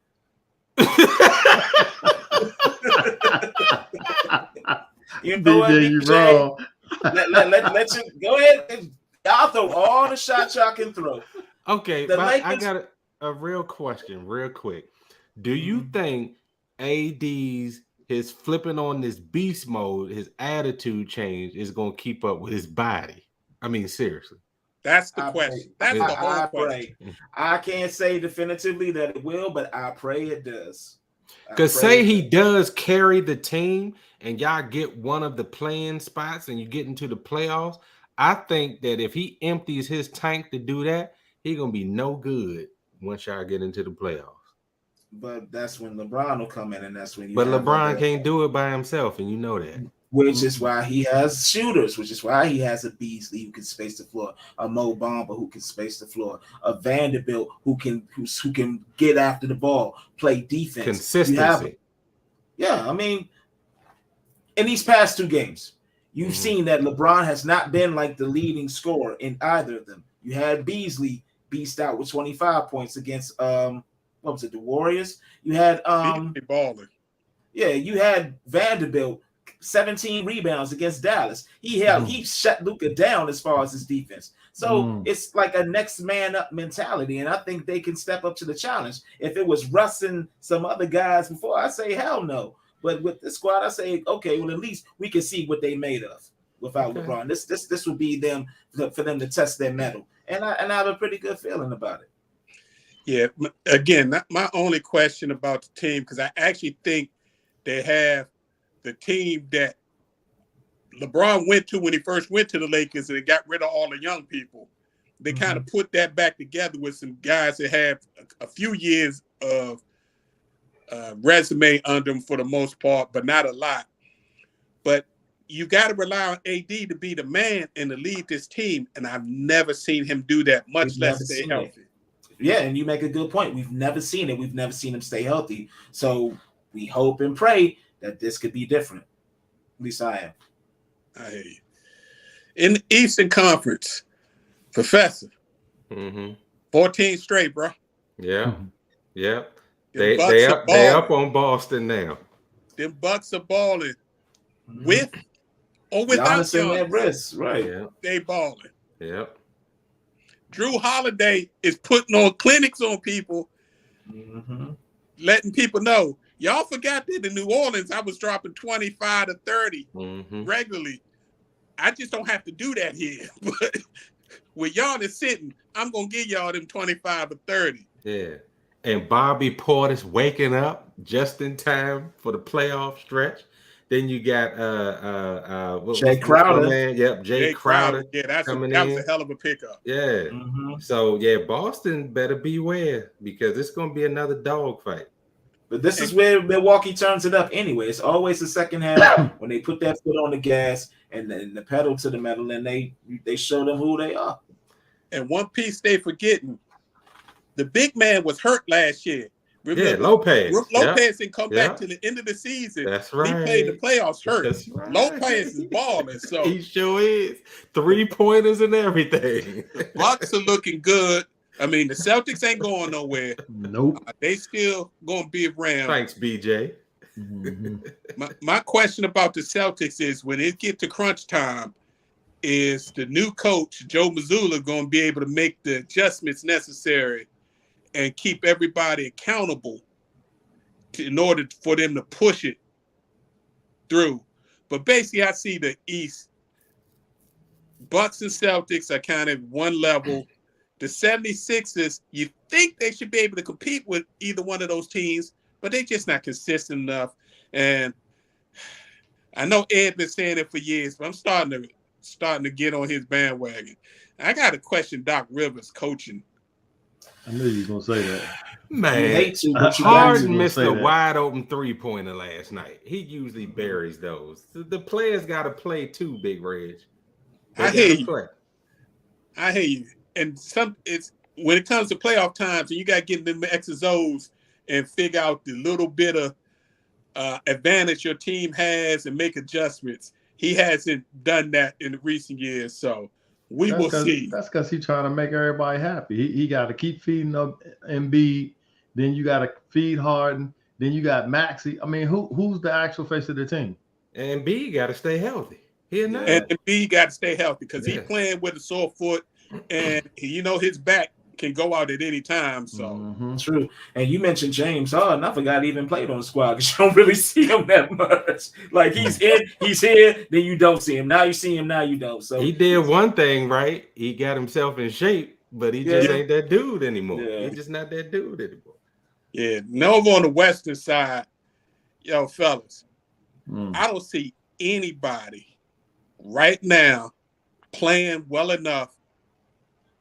You know what, DJ, you wrong. Let you go ahead. Y'all throw all the shots y'all can throw. Okay, I got a real question, real quick. Do you think AD's his flipping on this beast mode, his attitude change is going to keep up with his body? I mean, seriously. That's the question. That's the whole question. I can't say definitively that it will, but I pray it does. Because say he does carry the team and y'all get one of the playing spots and you get into the playoffs, I think that if he empties his tank to do that, he's going to be no good once y'all get into the playoffs. But that's when LeBron will come in, and that's when But LeBron can't do it by himself, and you know that. Which is why he has shooters, which is why he has a Beasley who can space the floor, a Mo Bamba who can space the floor, a Vanderbilt who can get after the ball, play defense. Consistency. In these past 2 games, you've seen that LeBron has not been like the leading scorer in either of them. You had Beasley beast out with 25 points against what was it, the Warriors? You had baller. Yeah, you had Vanderbilt 17 rebounds against Dallas. He shut Luka down as far as his defense. So it's like a next man up mentality, and I think they can step up to the challenge. If it was Russ and some other guys before, I say hell no. But with the squad, I say okay. Well, at least we can see what they made of without LeBron. This would be them for them to test their mettle, and I have a pretty good feeling about it. Yeah. Again, my only question about the team, because I actually think they have the team that LeBron went to when he first went to the Lakers, and they got rid of all the young people. They kind of put that back together with some guys that have a few years of resume under them for the most part, but not a lot. But you got to rely on AD to be the man and to lead this team, and I've never seen him do that, much less stay healthy. Yeah, and you make a good point. We've never seen it. We've never seen him stay healthy. So we hope and pray that this could be different. At least I am. I hear you. In the Eastern Conference, Professor, 14 straight, bro. Yeah, yeah. Them They Bucks up on Boston now. Them Bucks are balling with or without Giannis and that wrist, right? Yeah. They balling. Yep. Drew Holiday is putting on clinics on people, letting people know. Y'all forgot that in New Orleans, I was dropping 25 to 30 regularly. I just don't have to do that here. But with y'all that's sitting, I'm going to give y'all them 25 or 30. Yeah. And Bobby Portis waking up just in time for the playoff stretch. Then you got Jay Crowder. Man? Yep, Jay Crowder. Yeah, that was a hell of a pickup. Yeah. So yeah, Boston better beware because it's gonna be another dogfight. But this is where Milwaukee turns it up anyway. It's always the second half when they put that foot on the gas and the pedal to the metal, and they show them who they are. And one piece they forgetting, the big man was hurt last year. Remember, Lopez. Lopez didn't come back to the end of the season. That's right. He played the playoffs hurt. That's right. Lopez is balling. So he sure is. 3-pointers and everything. The Bucks are looking good. I mean, the Celtics ain't going nowhere. Nope. They still gonna be around. Thanks, BJ. My question about the Celtics is when it get to crunch time, is the new coach Joe Mazzulla gonna be able to make the adjustments necessary and keep everybody accountable in order for them to push it through? But basically, I see the East, Bucks and Celtics are kind of one level. The 76ers, you think they should be able to compete with either one of those teams, but they're just not consistent enough. And I know Ed been saying it for years, but I'm starting to get on his bandwagon. I got to question Doc Rivers' coaching. I knew you were going to say that. Man, Harden missed a wide open 3-pointer last night. He usually buries those. The players got to play too, Big Reg. I hear you. And it's when it comes to playoff times, and you got to get them X's O's and figure out the little bit of advantage your team has and make adjustments. He hasn't done that in the recent years, so will see. That's because he's trying to make everybody happy. He got to keep feeding up Embiid. Then you got to feed Harden. Then you got Maxey. I mean, who's the actual face of the team? And Embiid got to stay healthy. And Embiid got to stay healthy because he's playing with a sore foot, and his back can go out at any time. So true. And you mentioned James Harden. I forgot he even played on the squad because you don't really see him that much. Like he's here, then you don't see him. Now you see him, now you don't. So he did one thing right. He got himself in shape, but he just ain't that dude anymore. Yeah. He's just not that dude anymore. Yeah. Over on the Western side, fellas, I don't see anybody right now playing well enough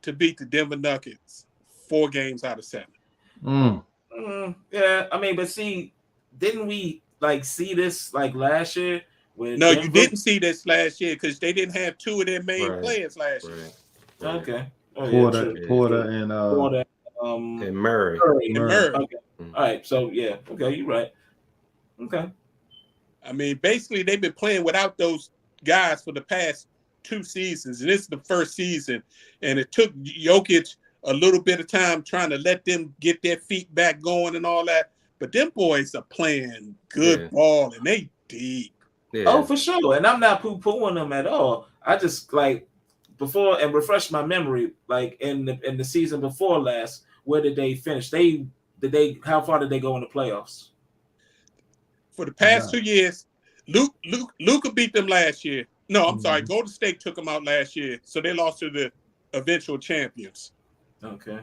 to beat the Denver Nuggets 4 games out of 7. Yeah, I mean, but see, didn't we see this last year? No, you didn't see this last year because they didn't have 2 of their main players last year. Right. Okay. Porter and Murray. Okay. All right. So yeah. Okay, you're right. Okay. I mean, basically, they've been playing without those guys for the past 2 seasons, and this is the first season. And it took Jokic a little bit of time trying to let them get their feet back going and all that. But them boys are playing good ball, and they deep. Yeah. Oh, for sure. And I'm not poo-pooing them at all. I just before and refresh my memory, in the season before last, where did they finish? How far did they go in the playoffs? For the past 2 years, Luka beat them last year. No, I'm sorry. Golden State took them out last year, so they lost to the eventual champions. Okay.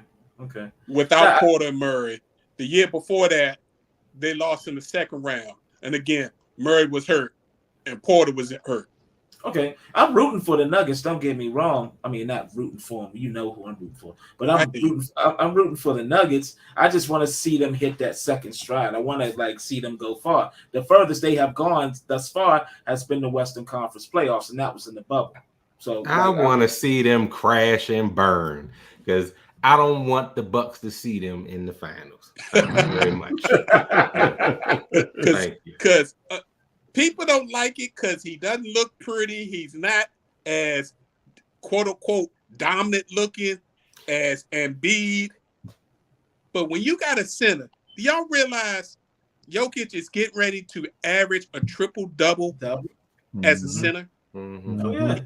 Without Porter and Murray. The year before that, they lost in the second round. And again, Murray was hurt, and Porter was hurt. Okay, I'm rooting for the Nuggets. Don't get me wrong. I mean, not rooting for them. You know who I'm rooting for. But I'm rooting for the Nuggets. I just want to see them hit that second stride. I want to see them go far. The furthest they have gone thus far has been the Western Conference playoffs, and that was in the bubble. So I want to see them crash and burn because I don't want the Bucks to see them in the finals. Thank you very much. Thank you. Because people don't like it because he doesn't look pretty. He's not as quote unquote dominant looking as Embiid. But when you got a center, do y'all realize Jokic is getting ready to average a triple-double as a center? Oh, yeah.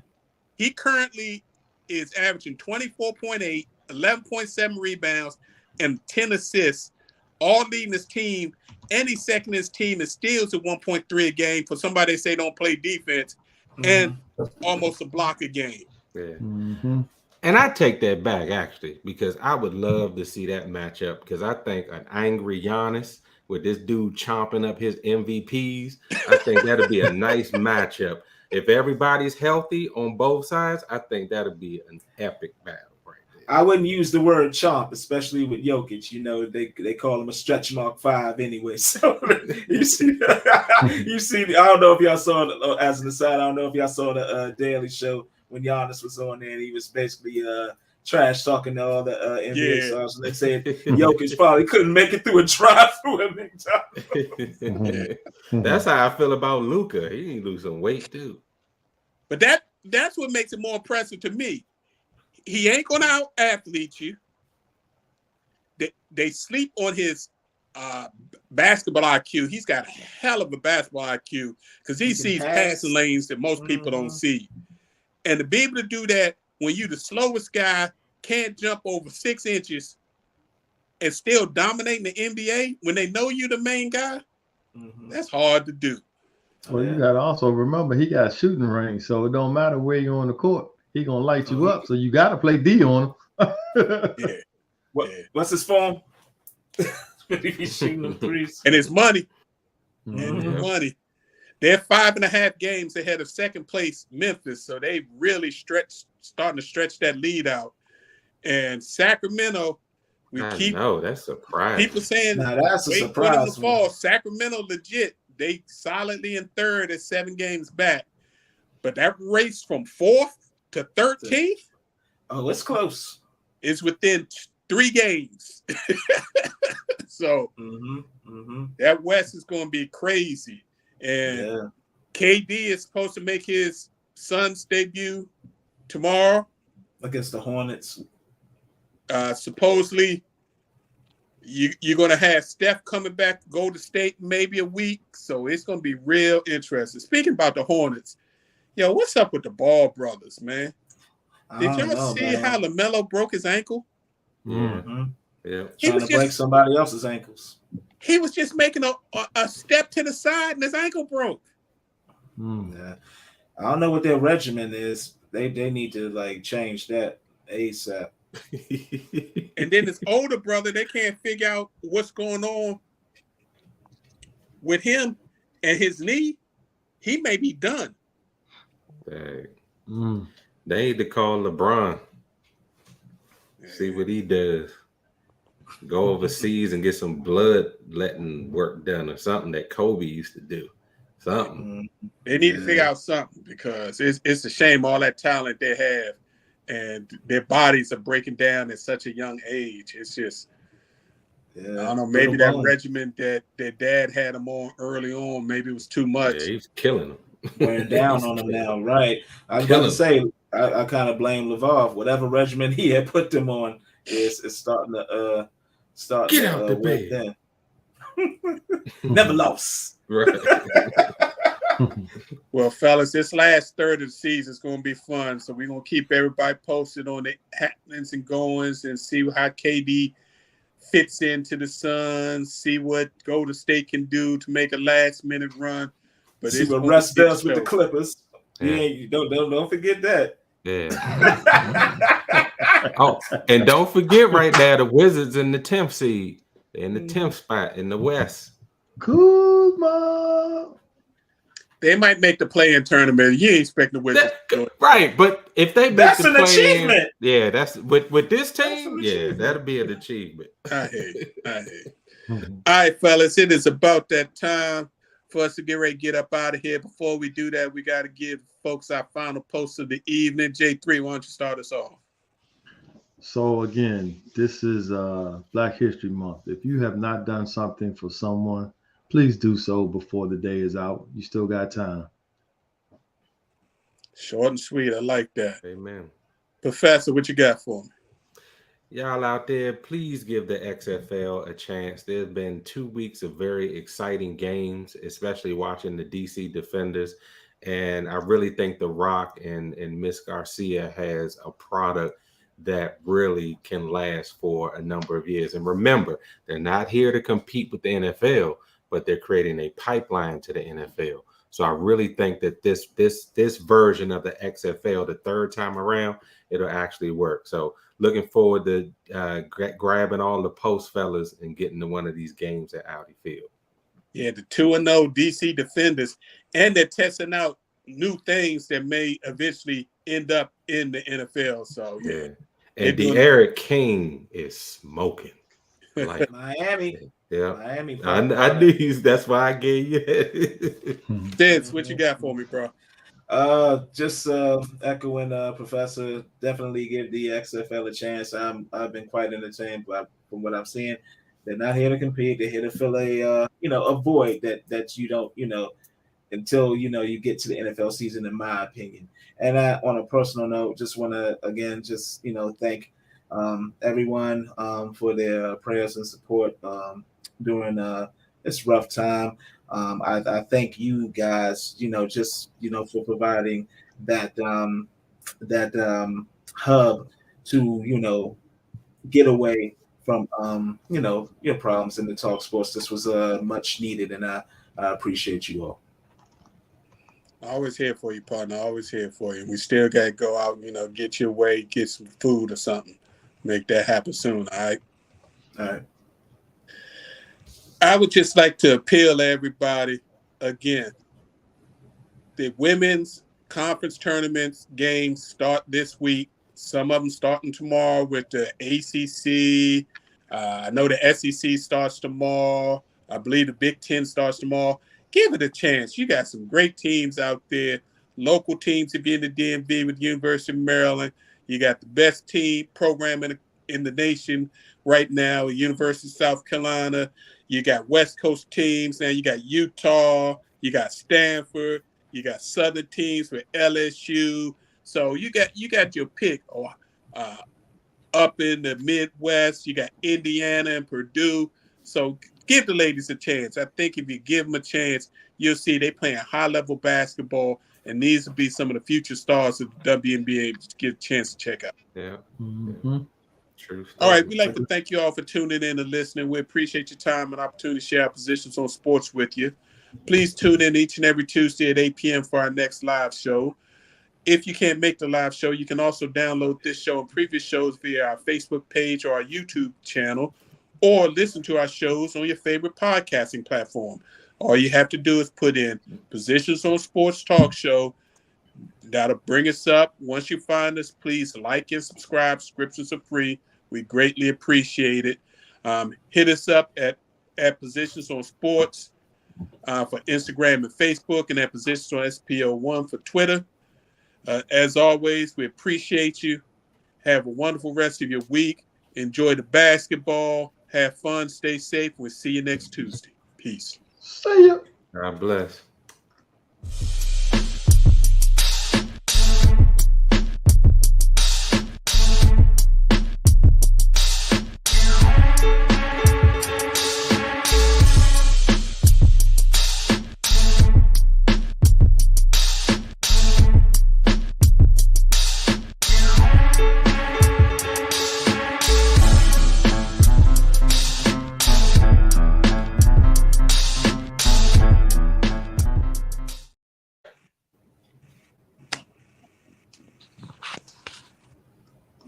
He currently is averaging 24.8, 11.7 rebounds, and 10 assists, all leading his team. And he's second in his team in steals at 1.3 a game for somebody that say don't play defense, and almost a block a game. Yeah. Mm-hmm. And I take that back actually, because I would love to see that matchup, because I think an angry Giannis with this dude chomping up his MVPs, I think that'd be a nice matchup. If everybody's healthy on both sides, I think that'd be an epic battle right there. I wouldn't use the word chomp, especially with Jokic. You know, they call him a stretch mark 5 anyway. So you see, I don't know if y'all saw it, as an aside, I don't know if y'all saw the Daily Show when Giannis was on there, and he was basically trash talking to all the NBA stars. And they said Jokic probably couldn't make it through a drive-through at McDonald's. That's how I feel about Luka. He need to lose some weight too. But that's what makes it more impressive to me. He ain't gonna out-athlete you. They sleep on his basketball IQ. He's got a hell of a basketball IQ because he sees passing lanes that most people don't see. And to be able to do that when you're the slowest guy, can't jump over 6 inches, and still dominating the NBA when they know you're the main guy, that's hard to do. Well, you got to also remember he got shooting range, so it don't matter where you're on the court. He gonna light you up, so you got to play D on him. What's his form? He's shooting them threes, and it's money. Mm-hmm. Money. They're 5.5 games ahead of second place Memphis, so they really starting to stretch that lead out. And Sacramento, that's surprising. People saying that's a wait surprise. For them to fall. Sacramento legit. They solidly in third at 7 games back. But that race from 4th to 13th, it's close. Is within 3 games. So that West is going to be crazy. And KD is supposed to make his son's debut tomorrow against the Hornets. Supposedly, you're going to have Steph coming back to Golden State maybe a week. So it's going to be real interesting. Speaking about the Hornets, what's up with the Ball brothers, man? Did y'all see how LaMelo broke his ankle? Yeah. He was trying to break somebody else's ankles. He was just making a step to the side and his ankle broke. Yeah. I don't know what their regimen is. They need to change that ASAP. And then his older brother, they can't figure out what's going on with him and his knee. He may be done. They need to call LeBron. See what he does. Go overseas and get some bloodletting work done or something that Kobe used to do. Something. They need to figure out something because it's a shame all that talent they have and their bodies are breaking down at such a young age. It's just, I don't know, maybe that regimen that their dad had them on early on, maybe it was too much. Yeah, he's killing them. Wearing down on them now, right? I was going to say, I kind of blame LeVar. Whatever regimen he had put them on is starting to get out the bed. Never lost. Right. Well, fellas, this last third of the season is going to be fun. So we're going to keep everybody posted on the happenings and goings and see how KD fits into the Suns, see what Golden State can do to make a last-minute run. But see what Russ does with the Clippers. Yeah, don't forget that. Yeah. And don't forget right now the Wizards in the 10th seed. They're in the 10th spot in the West. Kuzma. They might make the play-in tournament. You ain't expecting the Wizards. Right, but if they make that's the an achievement. Yeah, that's with this team. Yeah, that'll be an achievement. I hate it. All right, fellas, it is about that time for us to get ready to get up out of here. Before we do that, we got to give folks our final post of the evening. J3, why don't you start us off? So again, this is Black History Month. If you have not done something for someone, please do so before the day is out. You still got time. Short and sweet. I like that. Amen. Professor, what you got for me? Y'all out there, please give the XFL a chance. There's been 2 weeks of very exciting games, especially watching the DC Defenders. And I really think The Rock and Miss Garcia has a product that really can last for a number of years. And remember, they're not here to compete with the NFL, but they're creating a pipeline to the NFL. So I really think that this version of the XFL, the third time around, it'll actually work. So looking forward to grabbing all the post fellas and getting to one of these games at Audi Field. Yeah, the 2-0 DC Defenders, and they're testing out new things that may eventually end up in the NFL. So yeah. And De'Aaron King is smoking. Like Miami. Yeah. Miami. I knew you. That's why I gave you. Vince, what you got for me, bro? Just echoing Professor, definitely give the XFL a chance. I've been quite entertained from what I'm seeing. They're not here to compete. They're here to fill a a void that you don't until you get to the NFL season, in my opinion. And on a personal note, just want to again just thank everyone for their prayers and support during this rough time. I thank you guys, for providing that hub to get away from your problems in the talk sports. This was much needed, and I appreciate you all. Always here for you, partner. Always here for you. We still got to go out, get your way, get some food or something. Make that happen soon, all right? All right. I would just like to appeal to everybody again. The women's conference tournaments games start this week. Some of them starting tomorrow with the ACC. I know the SEC starts tomorrow. I believe the Big Ten starts tomorrow. Give it a chance. You got some great teams out there. Local teams if you're in the DMV with University of Maryland. You got the best team program in the nation right now, University of South Carolina. You got West Coast teams. Now you got Utah. You got Stanford. You got Southern teams with LSU. So you got your pick. Up in the Midwest, you got Indiana and Purdue. So give the ladies a chance. I think if you give them a chance, you'll see they playing high-level basketball, and these will be some of the future stars of the WNBA to get a chance to check out. Yeah. Mm-hmm. True. All right, we'd like to thank you all for tuning in and listening. We appreciate your time and opportunity to share our positions on sports with you. Please tune in each and every Tuesday at 8 p.m. for our next live show. If you can't make the live show, you can also download this show and previous shows via our Facebook page or our YouTube channel, or listen to our shows on your favorite podcasting platform. All you have to do is put in Positions on Sports Talk Show. That'll bring us up. Once you find us, please like and subscribe. Subscriptions are free. We greatly appreciate it. Hit us up at Positions on Sports for Instagram and Facebook, and at Positions on SPO1 for Twitter. As always, we appreciate you. Have a wonderful rest of your week. Enjoy the basketball. Have fun. Stay safe. We'll see you next Tuesday. Peace. See ya. God bless.